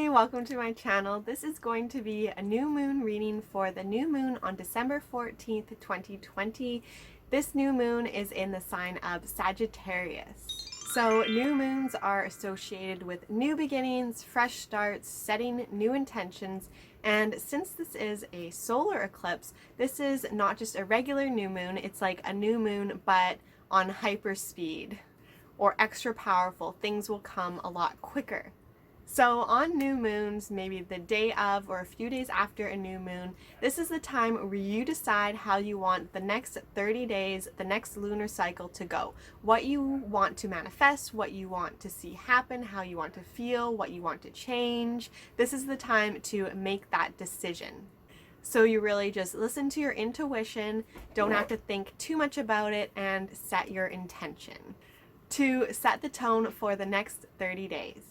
Hey, welcome to my channel. This is going to be a new moon reading for the new moon on December 14th, 2020. This new moon is in the sign of Sagittarius. So new moons are associated with new beginnings, fresh starts, setting new intentions, and since this is a solar eclipse, this is not just a regular new moon, it's like a new moon but on hyper speed or extra powerful. Things will come a lot quicker. So on new moons, maybe the day of or a few days after a new moon, this is the time where you decide how you want the next 30 days, the next lunar cycle to go. What you want to manifest, what you want to see happen, how you want to feel, what you want to change. This is the time to make that decision. So you really just listen to your intuition, don't have to think too much about it, and set your intention to set the tone for the next 30 days.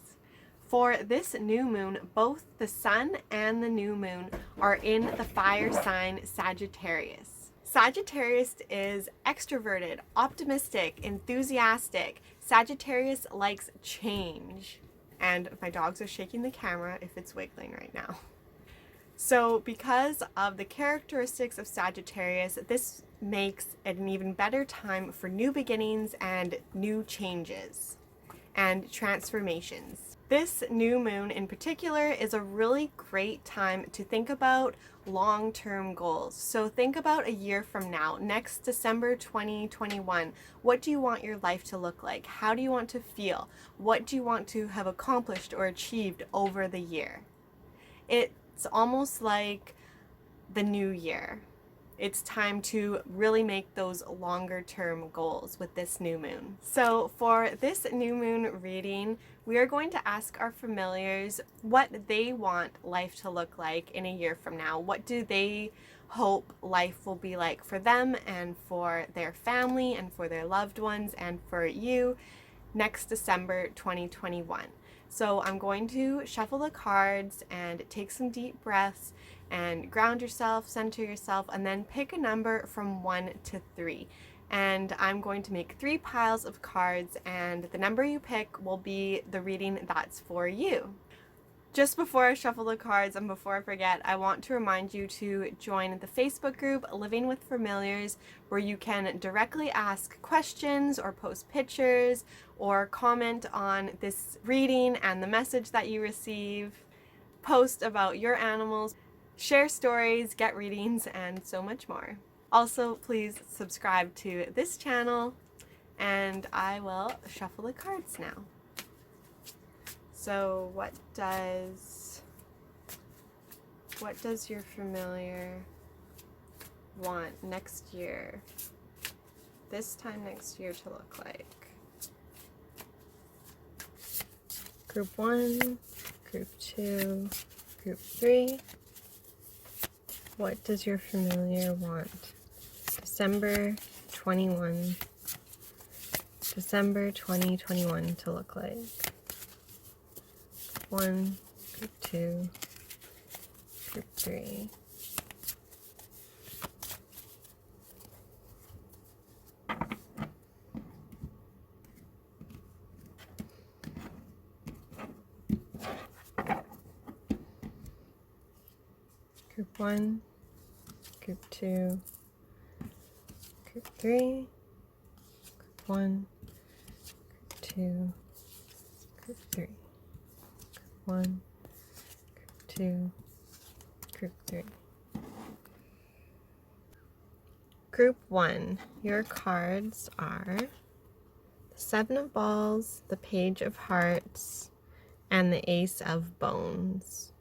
For this new moon, both the sun and the new moon are in the fire sign Sagittarius. Sagittarius is extroverted, optimistic, enthusiastic. Sagittarius likes change. And my dogs are shaking the camera if it's wiggling right now. So because of the characteristics of Sagittarius, this makes it an even better time for new beginnings and new changes and transformations. This new moon in particular is a really great time to think about long-term goals. So think about a year from now, next December 2021. What do you want your life to look like? How do you want to feel? What do you want to have accomplished or achieved over the year? It's almost like the new year. It's time to really make those longer term goals with this new moon. So for this new moon reading, we are going to ask our familiars what they want life to look like in a year from now. What do they hope life will be like for them and for their family and for their loved ones and for you next December 2021. So I'm going to shuffle the cards and take some deep breaths and ground yourself, center yourself, and then pick a number from 1 to 3. And I'm going to make 3 piles of cards, and the number you pick will be the reading that's for you. Just before I shuffle the cards and before I forget, I want to remind you to join the Facebook group Living with Familiars, where you can directly ask questions or post pictures or comment on this reading and the message that you receive, post about your animals, share stories, get readings, and so much more. Also, please subscribe to this channel, and I will shuffle the cards now. So what does your familiar want next year, this time next year, to look like? Group 1, Group 2, Group 3. What does your familiar want December 2021 to look like? 1, Group 2, Group 3. Group 1, Group 2, Group 3, Group 1, Group 2, Group 3. 1, Group 2, Group 3. Group 1, your cards are the 7 of Balls, the Page of Hearts, and the Ace of Bones.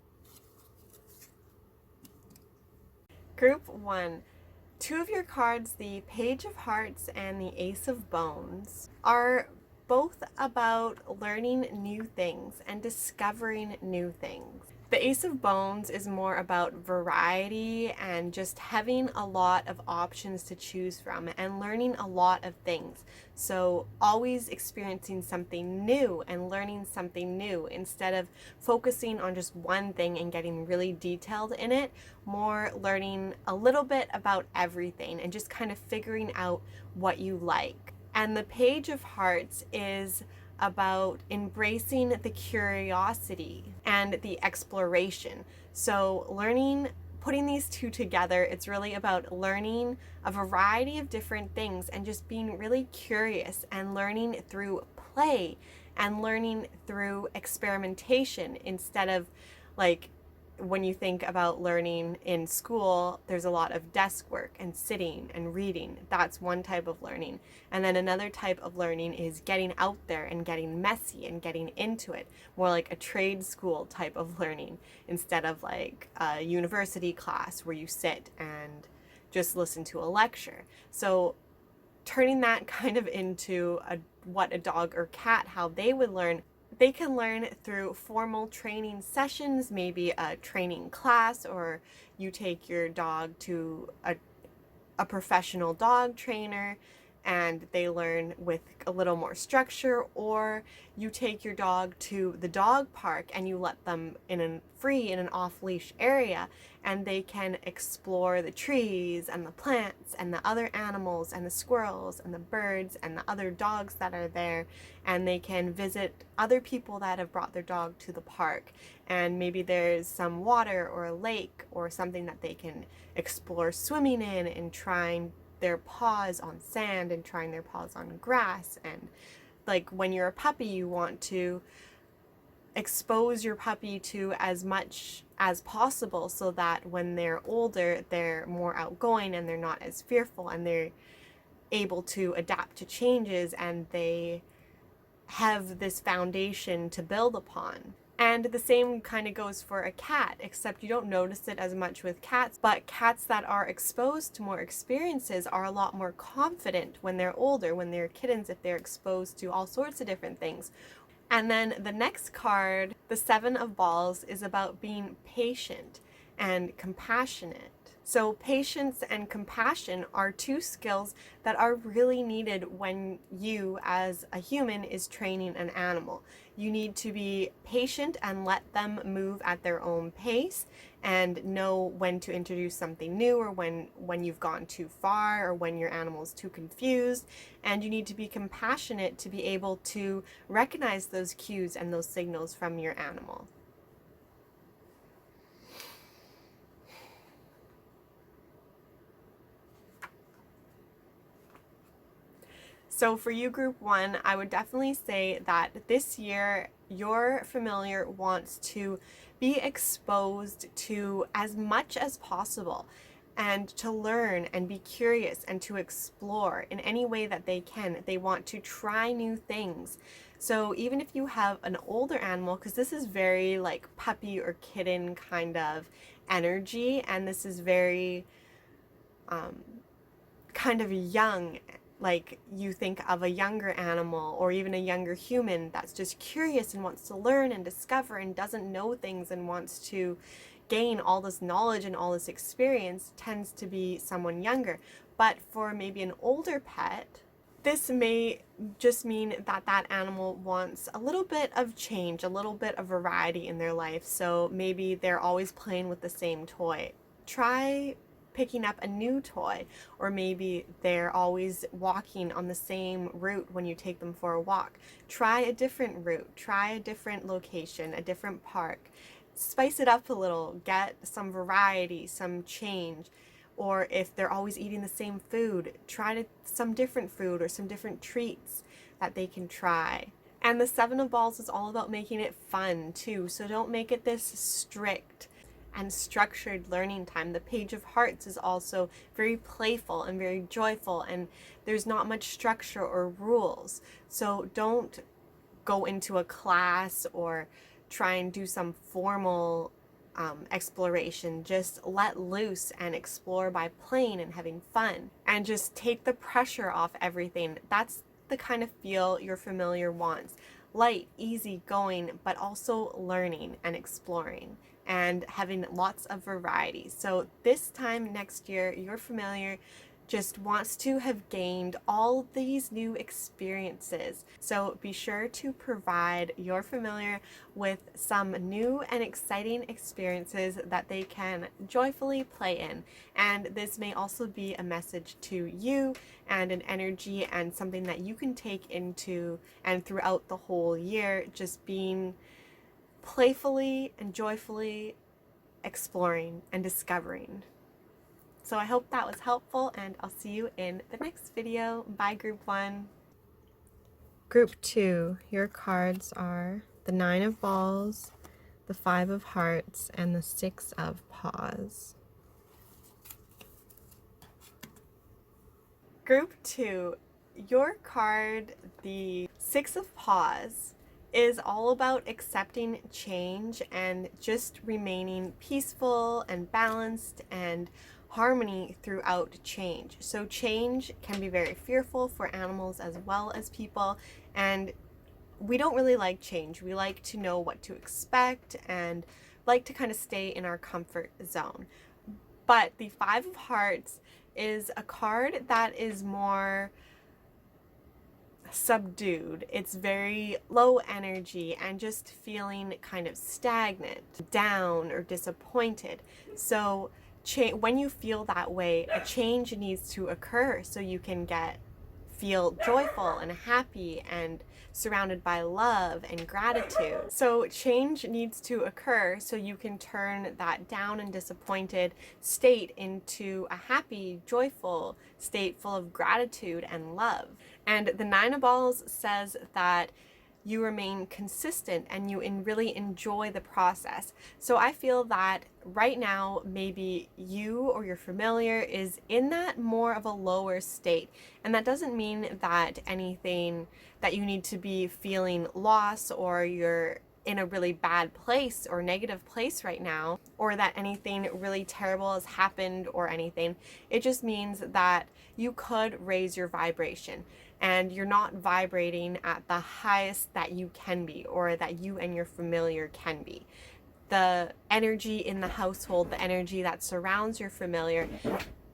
Group 1, 2 of your cards, the Page of Hearts and the Ace of Bones, are both about learning new things and discovering new things. The Ace of Bones is more about variety and just having a lot of options to choose from and learning a lot of things. So always experiencing something new and learning something new instead of focusing on just one thing and getting really detailed in it, more learning a little bit about everything and just kind of figuring out what you like. And the Page of Hearts is about embracing the curiosity and the exploration. So learning, putting these two together, it's really about learning a variety of different things and just being really curious and learning through play and learning through experimentation instead of, like, when you think about learning in school, there's a lot of desk work and sitting and reading. That's one type of learning. And then another type of learning is getting out there and getting messy and getting into it, more like a trade school type of learning instead of like a university class where you sit and just listen to a lecture. So turning that kind of into what a dog or cat, how they would learn. They can learn through formal training sessions, maybe a training class, or you take your dog to a professional dog trainer and they learn with a little more structure, or you take your dog to the dog park and you let them in an off-leash area and they can explore the trees and the plants and the other animals and the squirrels and the birds and the other dogs that are there, and they can visit other people that have brought their dog to the park, and maybe there's some water or a lake or something that they can explore swimming in and trying their paws on sand and trying their paws on grass. And like when you're a puppy, you want to expose your puppy to as much as possible so that when they're older, they're more outgoing and they're not as fearful and they're able to adapt to changes and they have this foundation to build upon. And the same kind of goes for a cat, except you don't notice it as much with cats, but cats that are exposed to more experiences are a lot more confident when they're older, when they're kittens, if they're exposed to all sorts of different things. And then the next card, the Seven of Balls, is about being patient and compassionate. So patience and compassion are two skills that are really needed when you, as a human, is training an animal. You need to be patient and let them move at their own pace and know when to introduce something new, or when you've gone too far, or when your animal's too confused. And you need to be compassionate to be able to recognize those cues and those signals from your animal. So for you, Group 1, I would definitely say that this year your familiar wants to be exposed to as much as possible and to learn and be curious and to explore in any way that they can. They want to try new things. So even if you have an older animal, because this is very like puppy or kitten kind of energy, and this is very kind of young, like you think of a younger animal or even a younger human that's just curious and wants to learn and discover and doesn't know things and wants to gain all this knowledge and all this experience, tends to be someone younger. But for maybe an older pet, this may just mean that that animal wants a little bit of change, a little bit of variety in their life. So maybe they're always playing with the same toy. Try picking up a new toy, or maybe they're always walking on the same route when you take them for a walk. Try a different route, try a different location, a different park. Spice it up a little, get some variety, some change. Or if they're always eating the same food, try some different food or some different treats that they can try. And the Seven of Balls is all about making it fun too, so don't make it this strict and structured learning time. The Page of Hearts is also very playful and very joyful, and there's not much structure or rules. So don't go into a class or try and do some formal exploration. Just let loose and explore by playing and having fun, and just take the pressure off everything. That's the kind of feel your familiar wants. Light, easy going, but also learning and exploring and having lots of variety. So this time next year, your familiar just wants to have gained all these new experiences. So be sure to provide your familiar with some new and exciting experiences that they can joyfully play in. And this may also be a message to you and an energy and something that you can take into and throughout the whole year, just being playfully and joyfully exploring and discovering. So I hope that was helpful, and I'll see you in the next video. Bye, Group 1. Group 2, your cards are the 9 of Balls, the 5 of Hearts, and the 6 of Paws. Group 2, your card, the 6 of Paws, is all about accepting change and just remaining peaceful and balanced and harmony throughout change. So change can be very fearful for animals as well as people, and we don't really like change. We like to know what to expect and like to kind of stay in our comfort zone. But the 5 of Hearts is a card that is more subdued. It's very low energy and just feeling kind of stagnant, down, or disappointed. So when you feel that way, a change needs to occur so you can feel joyful and happy and surrounded by love and gratitude. So change needs to occur so you can turn that down and disappointed state into a happy, joyful state full of gratitude and love. And the 9 of Balls says that you remain consistent and you really enjoy the process. So I feel that right now, maybe you or your familiar is in that more of a lower state. And that doesn't mean that anything that you need to be feeling loss or you're in a really bad place or negative place right now, or that anything really terrible has happened or anything. It just means that you could raise your vibration and you're not vibrating at the highest that you can be or that you and your familiar can be. The energy in the household, the energy that surrounds your familiar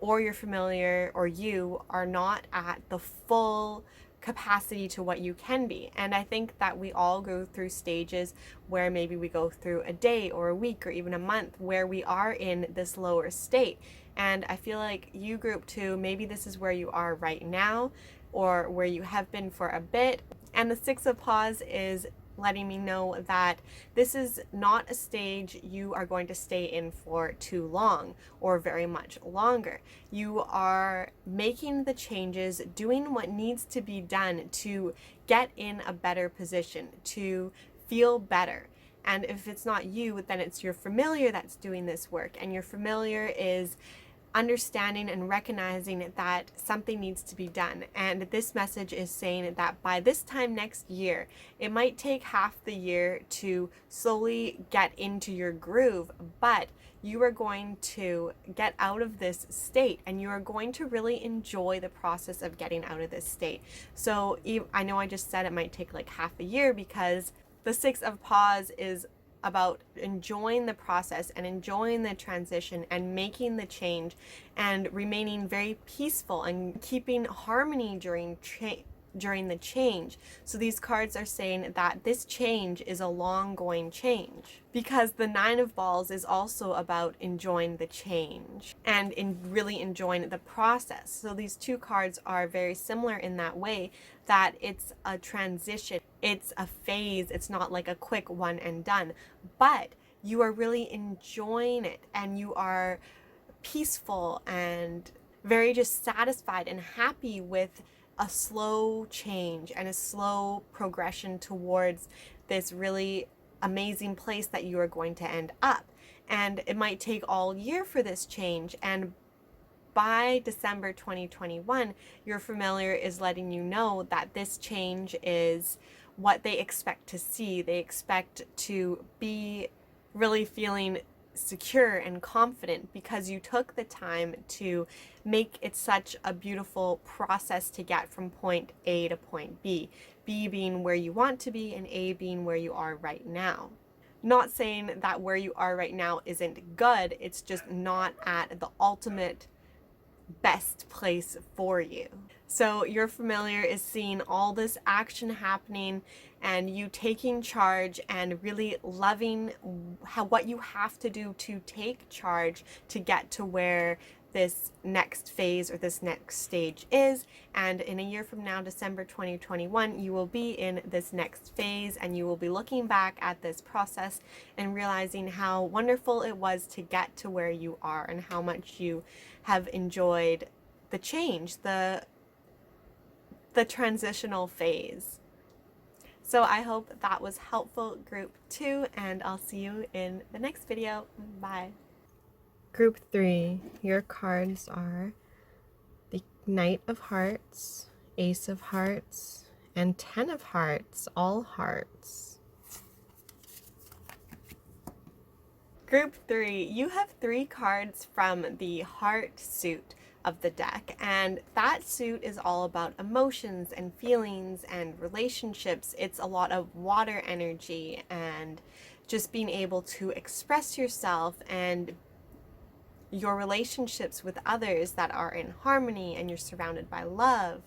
or you are not at the full capacity to what you can be. And I think that we all go through stages where maybe we go through a day or a week or even a month where we are in this lower state. And I feel like you, Group 2, maybe this is where you are right now or where you have been for a bit. And the 6 of Paws is letting me know that this is not a stage you are going to stay in for too long or very much longer. You are making the changes, doing what needs to be done to get in a better position, to feel better. And if it's not you, then it's your familiar that's doing this work. And your familiar is understanding and recognizing that something needs to be done. And this message is saying that by this time next year, it might take half the year to slowly get into your groove, but you are going to get out of this state and you are going to really enjoy the process of getting out of this state. So I know I just said it might take like half a year because the 6 of Paws is about enjoying the process and enjoying the transition and making the change and remaining very peaceful and keeping harmony during the change. So these cards are saying that this change is a long-going change because the 9 of Balls is also about enjoying the change and really enjoying the process. So these two cards are very similar in that way, that it's a transition, it's a phase, it's not like a quick one and done, but you are really enjoying it and you are peaceful and very just satisfied and happy with a slow change and a slow progression towards this really amazing place that you are going to end up. And it might take all year for this change, and by December 2021, your familiar is letting you know that this change is what they expect to see. They expect to be really feeling secure and confident because you took the time to make it such a beautiful process to get from point A to point B. B being where you want to be and A being where you are right now. Not saying that where you are right now isn't good, it's just not at the ultimate best place for you. So your familiar is seeing all this action happening and you taking charge and really loving what you have to do to take charge to get to where this next phase or this next stage is. And in a year from now, December 2021, you will be in this next phase and you will be looking back at this process and realizing how wonderful it was to get to where you are and how much you have enjoyed the change, the transitional phase. So I hope that was helpful, Group 2, and I'll see you in the next video. Bye. Group 3, your cards are the Knight of Hearts, Ace of Hearts, and 10 of Hearts, all hearts. Group 3, you have 3 cards from the Heart suit of the deck, and that suit is all about emotions and feelings and relationships. It's a lot of water energy and just being able to express yourself and your relationships with others that are in harmony and you're surrounded by love.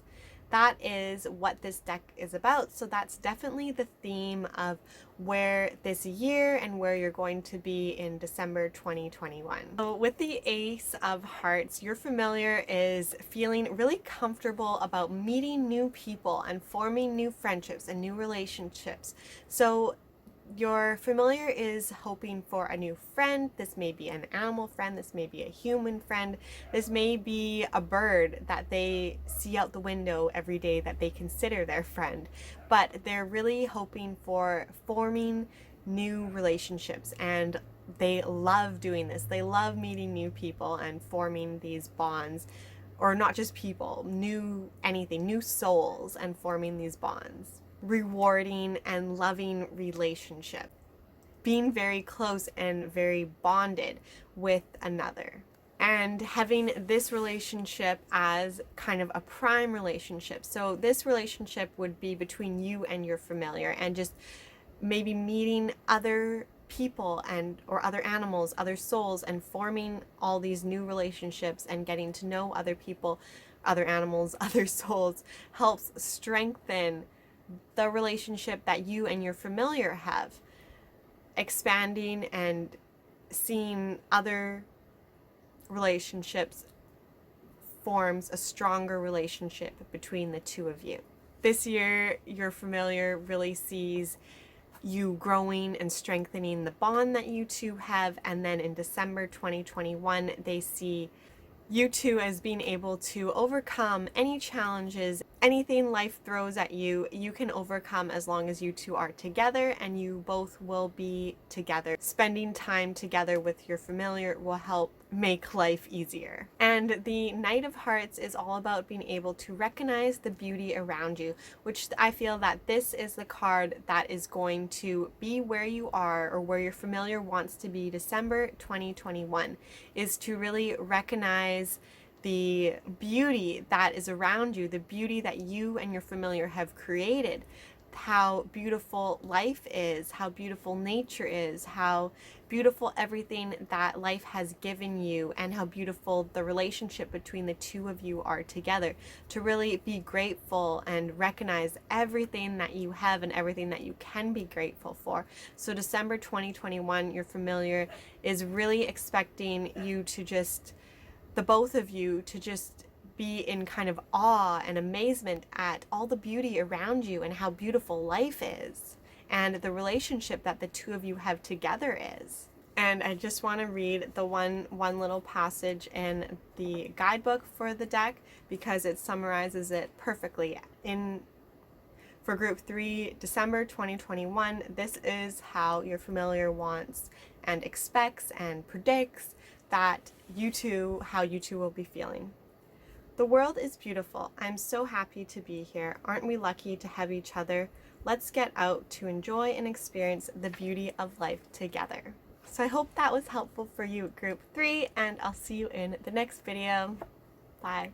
That is what this deck is about. So that's definitely the theme of where this year and where you're going to be in December 2021. So with the Ace of Hearts, your familiar is feeling really comfortable about meeting new people and forming new friendships and new relationships. So your familiar is hoping for a new friend. This may be an animal friend, this may be a human friend, this may be a bird that they see out the window every day that they consider their friend. But they're really hoping for forming new relationships, and they love doing this. They love meeting new people and forming these bonds, or not just people, new souls, and forming these bonds. Rewarding and loving relationship, being very close and very bonded with another, and having this relationship as kind of a prime relationship. So this relationship would be between you and your familiar, and just maybe meeting other people and or other animals, other souls, and forming all these new relationships and getting to know other people, other animals, other souls helps strengthen the relationship that you and your familiar have. Expanding and seeing other relationships forms a stronger relationship between the two of you. This year, your familiar really sees you growing and strengthening the bond that you two have, and then in December 2021, they see you two as being able to overcome any challenges, anything life throws at you, you can overcome as long as you two are together, and you both will be together. Spending time together with your familiar will help make life easier. And the Knight of Hearts is all about being able to recognize the beauty around you, which I feel that this is the card that is going to be where you are, or where your familiar wants to be December 2021, is to really recognize the beauty that is around you, the beauty that you and your familiar have created, how beautiful life is, how beautiful nature is, how beautiful everything that life has given you, and how beautiful the relationship between the two of you are together. To really be grateful and recognize everything that you have and everything that you can be grateful for. So December 2021, your familiar is really expecting you to just, the both of you, to just be in kind of awe and amazement at all the beauty around you and how beautiful life is and the relationship that the two of you have together is. And I just want to read the one little passage in the guidebook for the deck, because it summarizes it perfectly. For Group 3, December 2021, this is how your familiar wants and expects and predicts that how you two will be feeling. The world is beautiful. I'm so happy to be here. Aren't we lucky to have each other? Let's get out to enjoy and experience the beauty of life together. So I hope that was helpful for you, Group 3, and I'll see you in the next video. Bye.